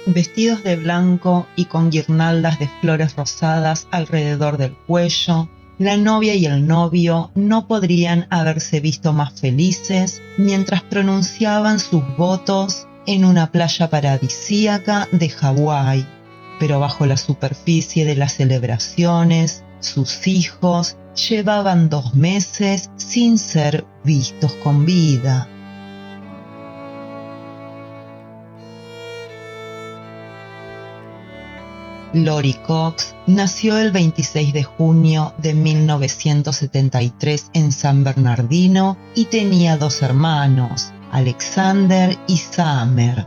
Vestidos de blanco y con guirnaldas de flores rosadas alrededor del cuello, la novia y el novio no podrían haberse visto más felices mientras pronunciaban sus votos en una playa paradisíaca de Hawái. Pero bajo la superficie de las celebraciones, sus hijos llevaban 2 meses sin ser vistos con vida. Lori Cox nació el 26 de junio de 1973 en San Bernardino y tenía 2 hermanos, Alexander y Summer.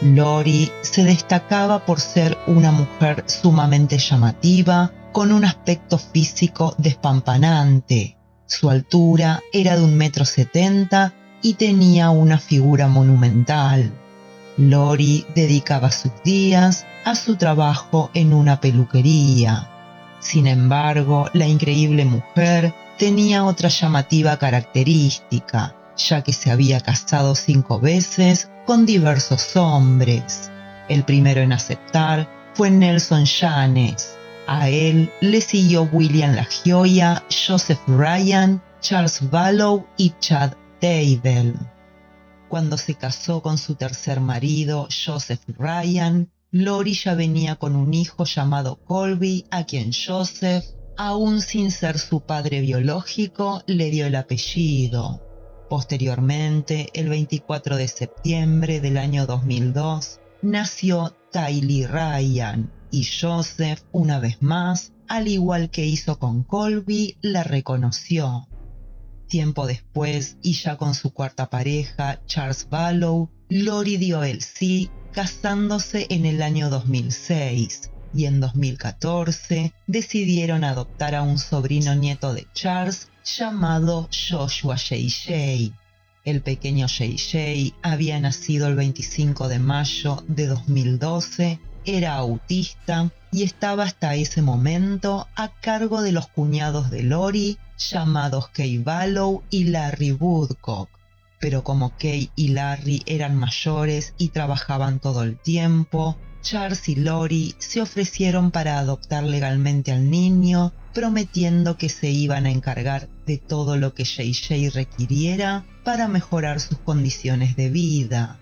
Lori se destacaba por ser una mujer sumamente llamativa, con un aspecto físico despampanante. Su altura era de 1,70 m y tenía una figura monumental. Lori dedicaba sus días a su trabajo en una peluquería. Sin embargo, la increíble mujer tenía otra llamativa característica, ya que se había casado 5 veces con diversos hombres. El primero en aceptar fue Nelson Janes. A él le siguió William LaGioia, Joseph Ryan, Charles Vallow y Chad Daybell. Cuando se casó con su tercer marido, Joseph Ryan, Lori ya venía con un hijo llamado Colby, a quien Joseph, aún sin ser su padre biológico, le dio el apellido. Posteriormente, el 24 de septiembre del año 2002, nació Tylee Ryan, y Joseph, una vez más, al igual que hizo con Colby, la reconoció. Tiempo después, y ya con su cuarta pareja, Charles Vallow, Lori dio el sí, casándose en el año 2006, y en 2014 decidieron adoptar a un sobrino nieto de Charles llamado Joshua JJ. El pequeño JJ había nacido el 25 de mayo de 2012, era autista y estaba hasta ese momento a cargo de los cuñados de Lori, llamados Kay Vallow y Larry Woodcock. Pero como Kay y Larry eran mayores y trabajaban todo el tiempo, Charles y Lori se ofrecieron para adoptar legalmente al niño, prometiendo que se iban a encargar de todo lo que JJ requiriera para mejorar sus condiciones de vida.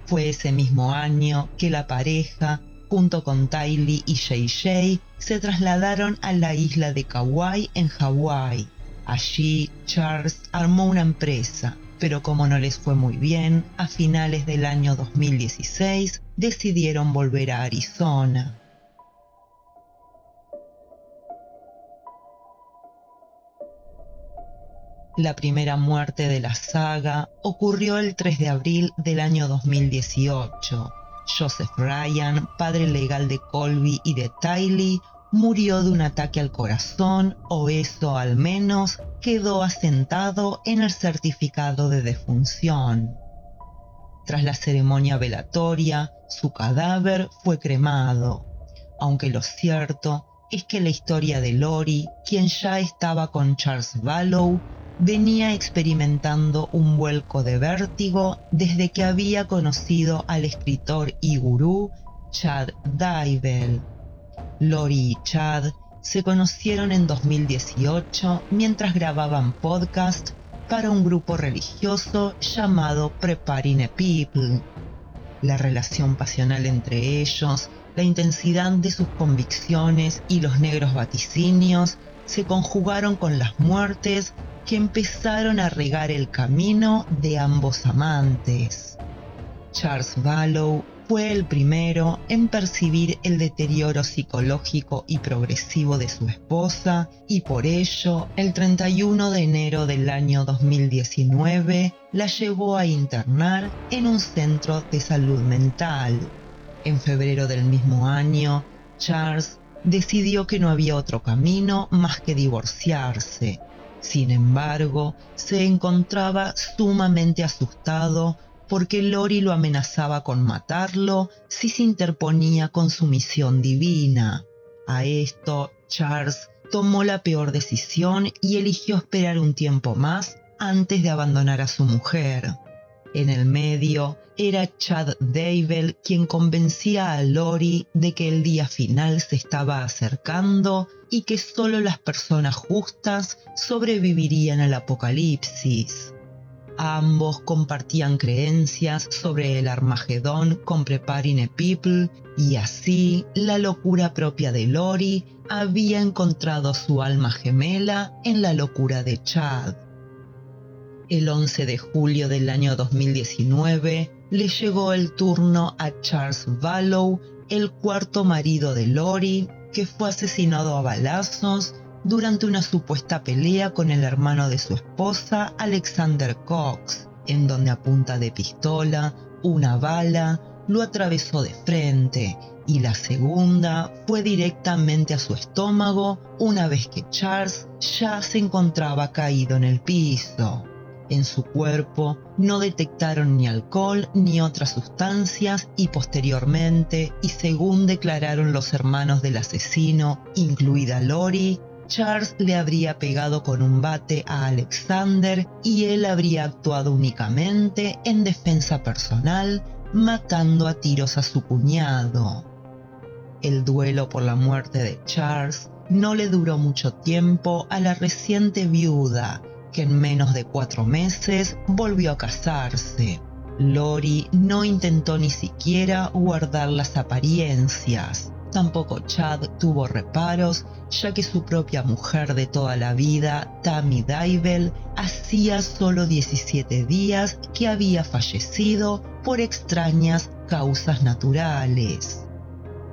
Fue ese mismo año que la pareja, junto con Tylee y JJ, se trasladaron a la isla de Kauai en Hawái. Allí, Charles armó una empresa, pero como no les fue muy bien, a finales del año 2016 decidieron volver a Arizona. La primera muerte de la saga ocurrió el 3 de abril del año 2018. Joseph Ryan, padre legal de Colby y de Tylee, murió de un ataque al corazón, o eso al menos quedó asentado en el certificado de defunción. Tras la ceremonia velatoria, su cadáver fue cremado, aunque lo cierto es que la historia de Lori, quien ya estaba con Charles Vallow, venía experimentando un vuelco de vértigo desde que había conocido al escritor y gurú Chad Daybell. Lori y Chad se conocieron en 2018 mientras grababan podcast para un grupo religioso llamado Preparing a People. La relación pasional entre ellos, la intensidad de sus convicciones y los negros vaticinios se conjugaron con las muertes que empezaron a regar el camino de ambos amantes. Charles Vallow fue el primero en percibir el deterioro psicológico y progresivo de su esposa y por ello, el 31 de enero del año 2019, la llevó a internar en un centro de salud mental. En febrero del mismo año, Charles decidió que no había otro camino más que divorciarse. Sin embargo, se encontraba sumamente asustado porque Lori lo amenazaba con matarlo si se interponía con su misión divina. A esto, Charles tomó la peor decisión y eligió esperar un tiempo más antes de abandonar a su mujer. En el medio era Chad Daybell quien convencía a Lori de que el día final se estaba acercando y que solo las personas justas sobrevivirían al apocalipsis. Ambos compartían creencias sobre el Armagedón con Preparing a People y así la locura propia de Lori había encontrado su alma gemela en la locura de Chad. El 11 de julio del año 2019 le llegó el turno a Charles Vallow, el cuarto marido de Lori, que fue asesinado a balazos durante una supuesta pelea con el hermano de su esposa, Alexander Cox, en donde a punta de pistola, una bala lo atravesó de frente y la segunda fue directamente a su estómago una vez que Charles ya se encontraba caído en el piso. En su cuerpo no detectaron ni alcohol ni otras sustancias y posteriormente, y según declararon los hermanos del asesino, incluida Lori, Charles le habría pegado con un bate a Alexander y él habría actuado únicamente en defensa personal, matando a tiros a su cuñado. El duelo por la muerte de Charles no le duró mucho tiempo a la reciente viuda, que en menos de 4 meses volvió a casarse. Lori no intentó ni siquiera guardar las apariencias. Tampoco Chad tuvo reparos, ya que su propia mujer de toda la vida, Tammy Daybell, hacía solo 17 días que había fallecido por extrañas causas naturales.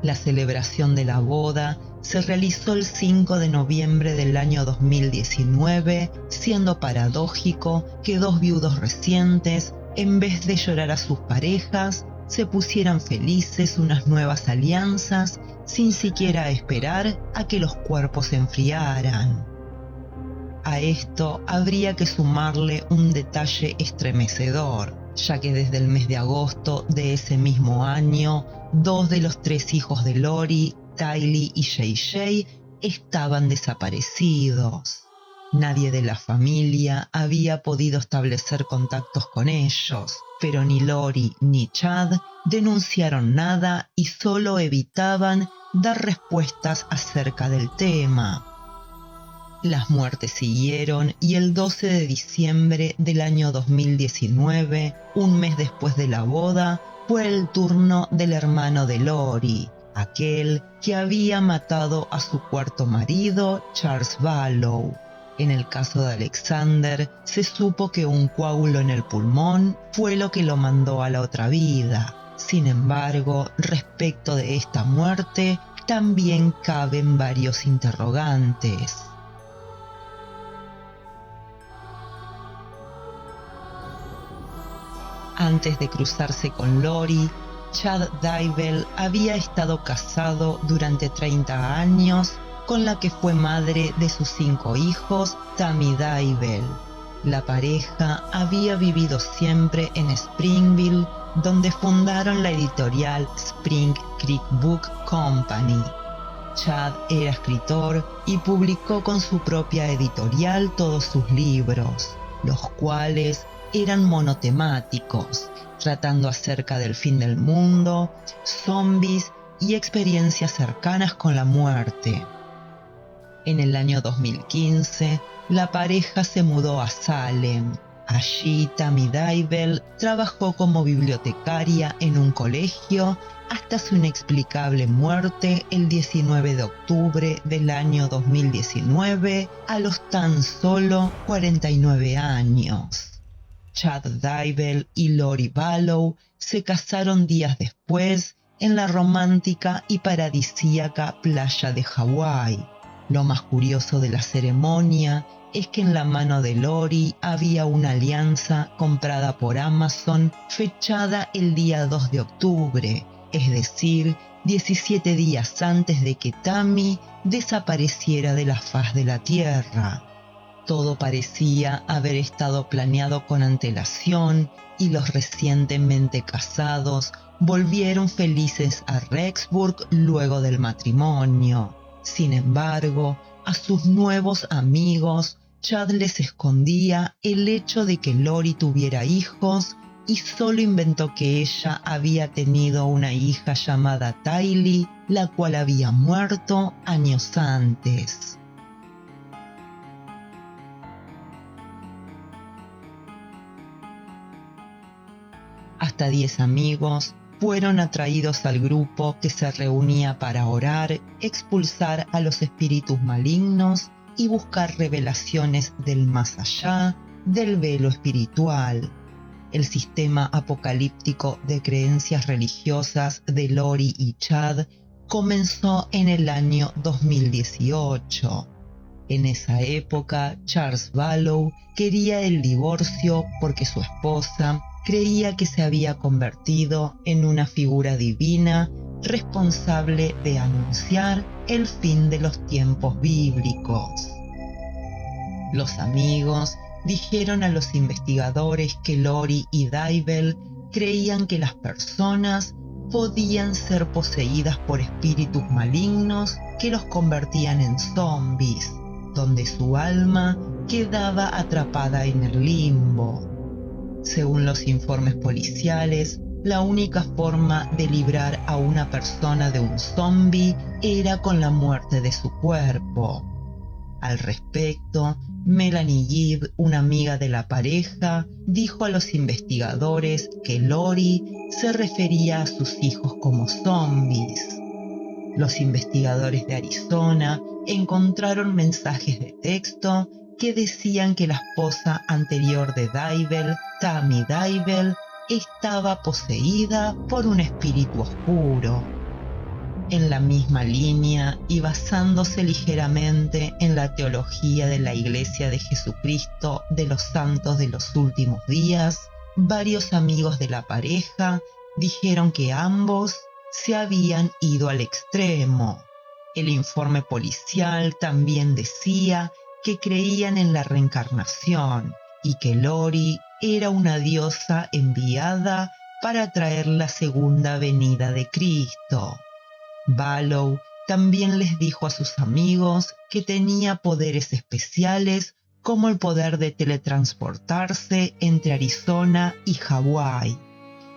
La celebración de la boda se realizó el 5 de noviembre del año 2019, siendo paradójico que 2 viudos recientes, en vez de llorar a sus parejas, se pusieran felices unas nuevas alianzas sin siquiera esperar a que los cuerpos se enfriaran. A esto habría que sumarle un detalle estremecedor, ya que desde el mes de agosto de ese mismo año, 2 de los 3 hijos de Lori, Tylee y JJ, estaban desaparecidos. Nadie de la familia había podido establecer contactos con ellos, pero ni Lori ni Chad denunciaron nada y solo evitaban dar respuestas acerca del tema. Las muertes siguieron y el 12 de diciembre del año 2019, un mes después de la boda, fue el turno del hermano de Lori, aquel que había matado a su cuarto marido, Charles Vallow. En el caso de Alexander, se supo que un coágulo en el pulmón fue lo que lo mandó a la otra vida. Sin embargo, respecto de esta muerte, también caben varios interrogantes. Antes de cruzarse con Lori, Chad Daybell había estado casado durante 30 años con la que fue madre de sus 5 hijos, Tammy Daybell. La pareja había vivido siempre en Springville, donde fundaron la editorial Spring Creek Book Company. Chad era escritor y publicó con su propia editorial todos sus libros, los cuales eran monotemáticos, tratando acerca del fin del mundo, zombies y experiencias cercanas con la muerte. En el año 2015, la pareja se mudó a Salem. Allí, Tammy Daybell trabajó como bibliotecaria en un colegio hasta su inexplicable muerte el 19 de octubre del año 2019 a los tan solo 49 años. Chad Daybell y Lori Vallow se casaron días después en la romántica y paradisíaca playa de Hawái. Lo más curioso de la ceremonia es que en la mano de Lori había una alianza comprada por Amazon fechada el día 2 de octubre, es decir, 17 días antes de que Tammy desapareciera de la faz de la tierra. Todo parecía haber estado planeado con antelación y los recientemente casados volvieron felices a Rexburg luego del matrimonio. Sin embargo, a sus nuevos amigos, Chad les escondía el hecho de que Lori tuviera hijos y solo inventó que ella había tenido una hija llamada Tylee, la cual había muerto años antes. Hasta 10 amigos fueron atraídos al grupo que se reunía para orar, expulsar a los espíritus malignos y buscar revelaciones del más allá, del velo espiritual. El sistema apocalíptico de creencias religiosas de Lori y Chad comenzó en el año 2018. En esa época, Charles Vallow quería el divorcio porque su esposa creía que se había convertido en una figura divina responsable de anunciar el fin de los tiempos bíblicos. Los amigos dijeron a los investigadores que Lori y Dybel creían que las personas podían ser poseídas por espíritus malignos que los convertían en zombies, donde su alma quedaba atrapada en el limbo. Según los informes policiales, la única forma de librar a una persona de un zombie era con la muerte de su cuerpo. Al respecto, Melanie Gibb, una amiga de la pareja, dijo a los investigadores que Lori se refería a sus hijos como zombies. Los investigadores de Arizona encontraron mensajes de texto que decían que la esposa anterior de Dybel, Tammy Dybel, estaba poseída por un espíritu oscuro. En la misma línea y basándose ligeramente en la teología de la Iglesia de Jesucristo de los Santos de los Últimos Días, varios amigos de la pareja dijeron que ambos se habían ido al extremo. El informe policial también decía que creían en la reencarnación y que Lori era una diosa enviada para traer la segunda venida de Cristo. Vallow también les dijo a sus amigos que tenía poderes especiales como el poder de teletransportarse entre Arizona y Hawái.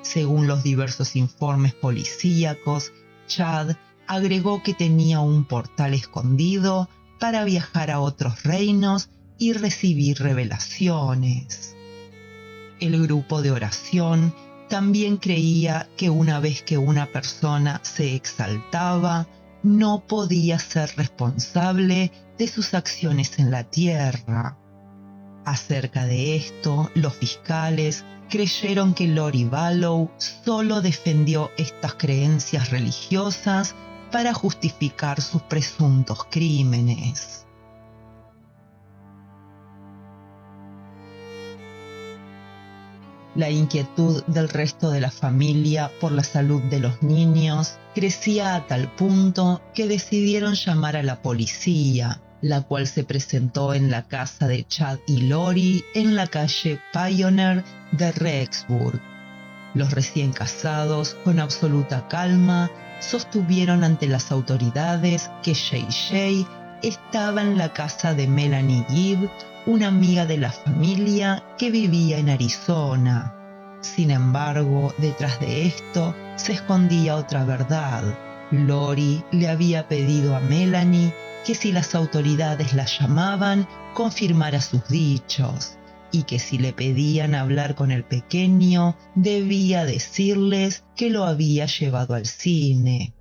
Según los diversos informes policíacos, Chad agregó que tenía un portal escondido para viajar a otros reinos y recibir revelaciones. El grupo de oración también creía que una vez que una persona se exaltaba, no podía ser responsable de sus acciones en la tierra. Acerca de esto, los fiscales creyeron que Lori Vallow solo defendió estas creencias religiosas para justificar sus presuntos crímenes. La inquietud del resto de la familia por la salud de los niños crecía a tal punto que decidieron llamar a la policía, la cual se presentó en la casa de Chad y Lori en la calle Pioneer de Rexburg. Los recién casados, con absoluta calma, sostuvieron ante las autoridades que JJ estaba en la casa de Melanie Gibb, una amiga de la familia que vivía en Arizona. Sin embargo, detrás de esto se escondía otra verdad. Lori le había pedido a Melanie que si las autoridades la llamaban, confirmara sus dichos, y que si le pedían hablar con el pequeño, debía decirles que lo había llevado al cine.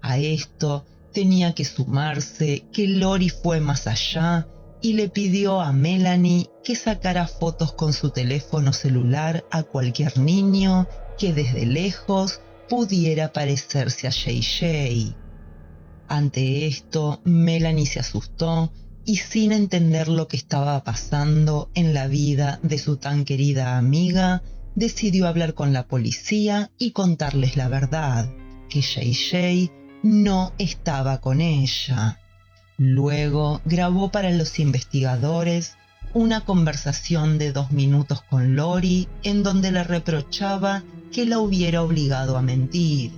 A esto tenía que sumarse que Lori fue más allá y le pidió a Melanie que sacara fotos con su teléfono celular a cualquier niño que desde lejos pudiera parecerse a JJ. Ante esto, Melanie se asustó y, sin entender lo que estaba pasando en la vida de su tan querida amiga, decidió hablar con la policía y contarles la verdad, que JJ no estaba con ella. Luego grabó para los investigadores una conversación de 2 minutos con Lori en donde le reprochaba que la hubiera obligado a mentir.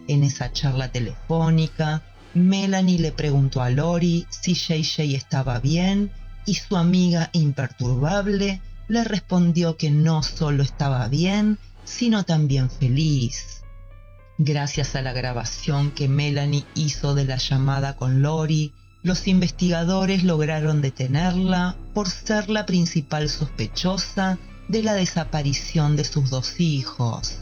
En esa charla telefónica, Melanie le preguntó a Lori si JJ estaba bien y su amiga imperturbable le respondió que no solo estaba bien, sino también feliz. Gracias a la grabación que Melanie hizo de la llamada con Lori, los investigadores lograron detenerla por ser la principal sospechosa de la desaparición de sus dos hijos.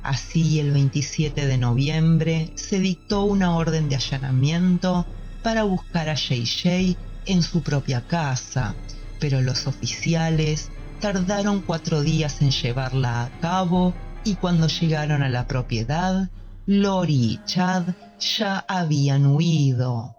Así, el 27 de noviembre se dictó una orden de allanamiento para buscar a JJ en su propia casa, pero los oficiales tardaron 4 días en llevarla a cabo y cuando llegaron a la propiedad, Lori y Chad ya habían huido.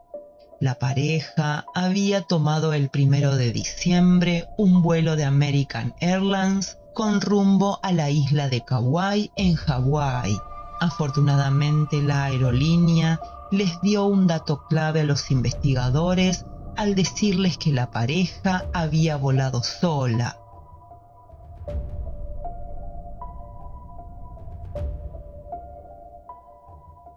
La pareja había tomado el 1 de diciembre un vuelo de American Airlines con rumbo a la isla de Kauai en Hawái. Afortunadamente, la aerolínea les dio un dato clave a los investigadores al decirles que la pareja había volado sola.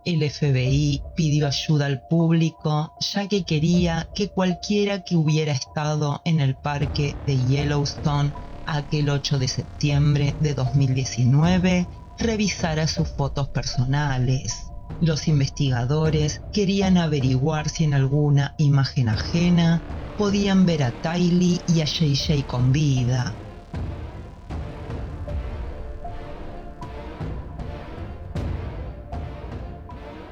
El FBI pidió ayuda al público, ya que quería que cualquiera que hubiera estado en el parque de Yellowstone aquel 8 de septiembre de 2019 revisara sus fotos personales. Los investigadores querían averiguar si en alguna imagen ajena podían ver a Tylee y a JJ con vida.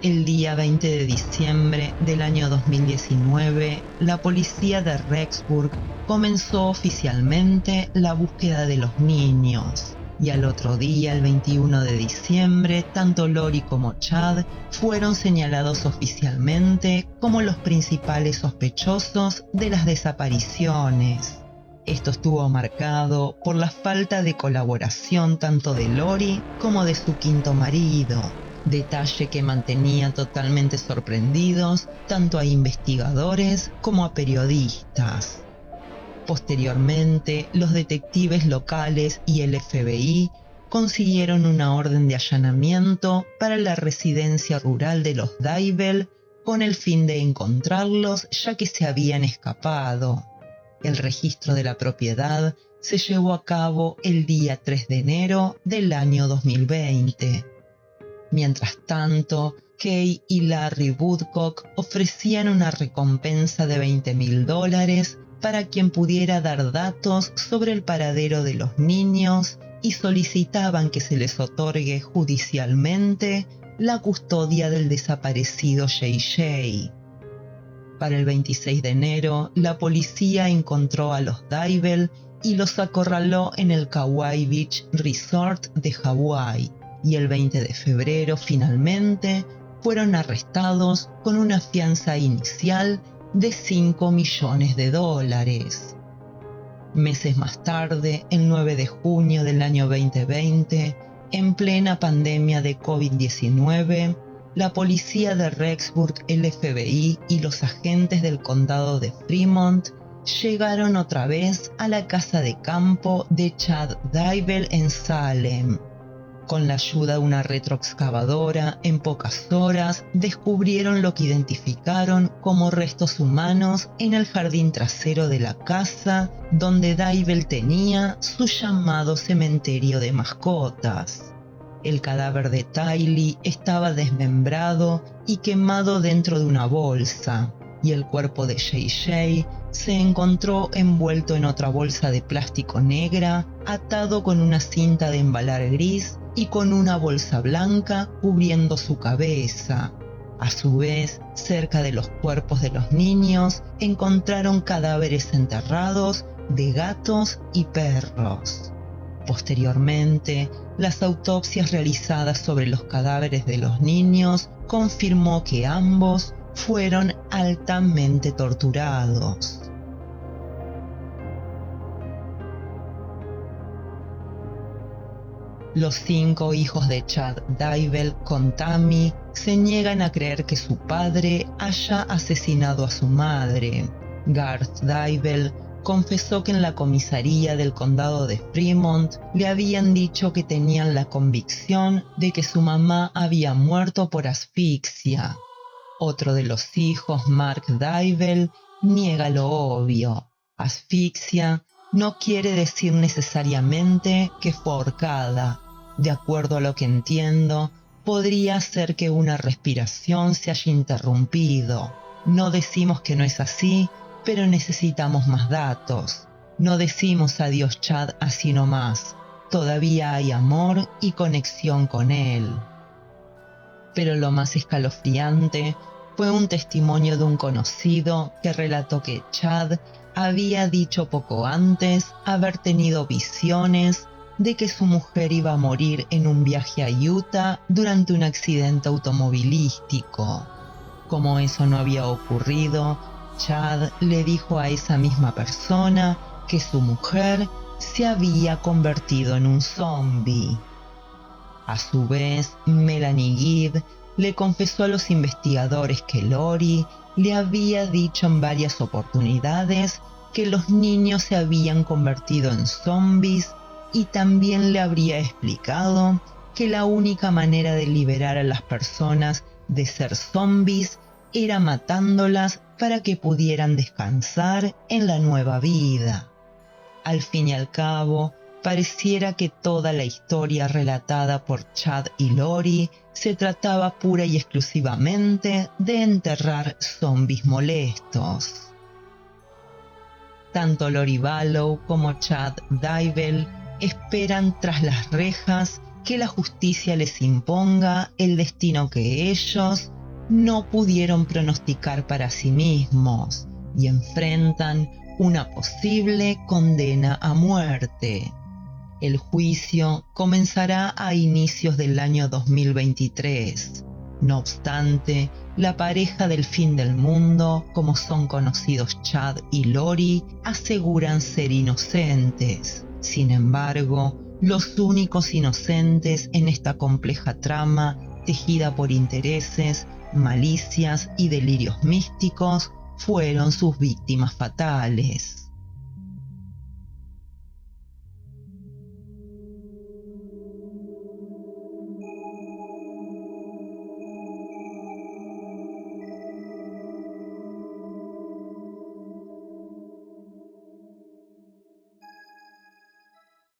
El día 20 de diciembre del año 2019, la policía de Rexburg comenzó oficialmente la búsqueda de los niños. Y al otro día, el 21 de diciembre, tanto Lori como Chad fueron señalados oficialmente como los principales sospechosos de las desapariciones. Esto estuvo marcado por la falta de colaboración tanto de Lori como de su quinto marido, detalle que mantenía totalmente sorprendidos tanto a investigadores como a periodistas. Posteriormente, los detectives locales y el FBI consiguieron una orden de allanamiento para la residencia rural de los Daivel con el fin de encontrarlos, ya que se habían escapado. El registro de la propiedad se llevó a cabo el día 3 de enero del año 2020. Mientras tanto, Kay y Larry Woodcock ofrecían una recompensa de $20,000 para quien pudiera dar datos sobre el paradero de los niños y solicitaban que se les otorgue judicialmente la custodia del desaparecido JJ. Para el 26 de enero, la policía encontró a los Daivel y los acorraló en el Kauai Beach Resort de Hawái, y el 20 de febrero finalmente fueron arrestados con una fianza inicial de $5 millones. Meses más tarde, el 9 de junio del año 2020, en plena pandemia de COVID-19, la policía de Rexburg, el FBI y los agentes del condado de Fremont llegaron otra vez a la casa de campo de Chad Daivel en Salem. Con la ayuda de una retroexcavadora, en pocas horas descubrieron lo que identificaron como restos humanos en el jardín trasero de la casa donde Daivel tenía su llamado cementerio de mascotas. El cadáver de Tylee estaba desmembrado y quemado dentro de una bolsa, y el cuerpo de JJ se encontró envuelto en otra bolsa de plástico negra, atado con una cinta de embalar gris y con una bolsa blanca cubriendo su cabeza. A su vez, cerca de los cuerpos de los niños, encontraron cadáveres enterrados de gatos y perros. Posteriormente, las autopsias realizadas sobre los cadáveres de los niños confirmó que ambos fueron altamente torturados. Los 5 hijos de Chad Daivel con Tammy se niegan a creer que su padre haya asesinado a su madre. Garth Daivel confesó que en la comisaría del condado de Fremont le habían dicho que tenían la convicción de que su mamá había muerto por asfixia. Otro de los hijos, Mark Daivel, niega lo obvio. Asfixia no quiere decir necesariamente que fue ahorcada. De acuerdo a lo que entiendo, podría ser que una respiración se haya interrumpido. No decimos que no es así, pero necesitamos más datos. No decimos adiós Chad así nomás. Todavía hay amor y conexión con él. Pero lo más escalofriante fue un testimonio de un conocido que relató que Chad había dicho poco antes haber tenido visiones de que su mujer iba a morir en un viaje a Utah durante un accidente automovilístico. Como eso no había ocurrido, Chad le dijo a esa misma persona que su mujer se había convertido en un zombie. A su vez, Melanie Gibb le confesó a los investigadores que Lori le había dicho en varias oportunidades que los niños se habían convertido en zombies y también le habría explicado que la única manera de liberar a las personas de ser zombies era matándolas para que pudieran descansar en la nueva vida. Al fin y al cabo, pareciera que toda la historia relatada por Chad y Lori se trataba pura y exclusivamente de enterrar zombies molestos. Tanto Lori Vallow como Chad Daybell esperan tras las rejas que la justicia les imponga el destino que ellos no pudieron pronosticar para sí mismos y enfrentan una posible condena a muerte. El juicio comenzará a inicios del año 2023. No obstante, la pareja del fin del mundo, como son conocidos Chad y Lori, aseguran ser inocentes. Sin embargo, los únicos inocentes en esta compleja trama, tejida por intereses, malicias y delirios místicos, fueron sus víctimas fatales.